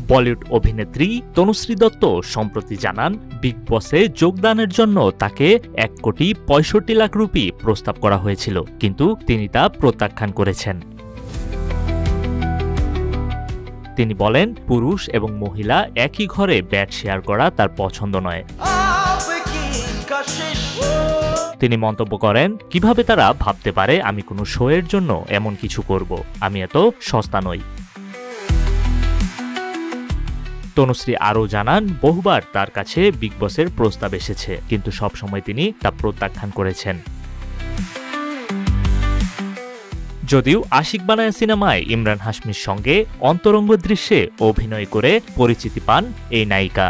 বলিউড অভিনেত্রী তনুশ্রী দত্ত সম্প্রতি জানান, বিগ বসে যোগদানের জন্য তাকে 1,65,00,000 রুপি প্রস্তাব করা হয়েছিল, কিন্তু তিনি তা প্রত্যাখ্যান করেছেন। তিনি বলেন, পুরুষ এবং মহিলা একই ঘরে বেড শেয়ার করা তার পছন্দ নয়। তিনি মন্তব্য করেন, কিভাবে তারা ভাবতে পারে আমি কোনো শো এর জন্য এমন কিছু করব, আমি এত সস্তা নই। তনুশ্রী আরও জানান, বহুবার তার কাছে বিগ বসের প্রস্তাব এসেছে, কিন্তু সবসময় তিনি তা প্রত্যাখ্যান করেছেন। যদিও আশিক বানায়া সিনেমায় ইমরান হাশমির সঙ্গে অন্তরঙ্গ দৃশ্যে অভিনয় করে পরিচিতি পান এই নায়িকা।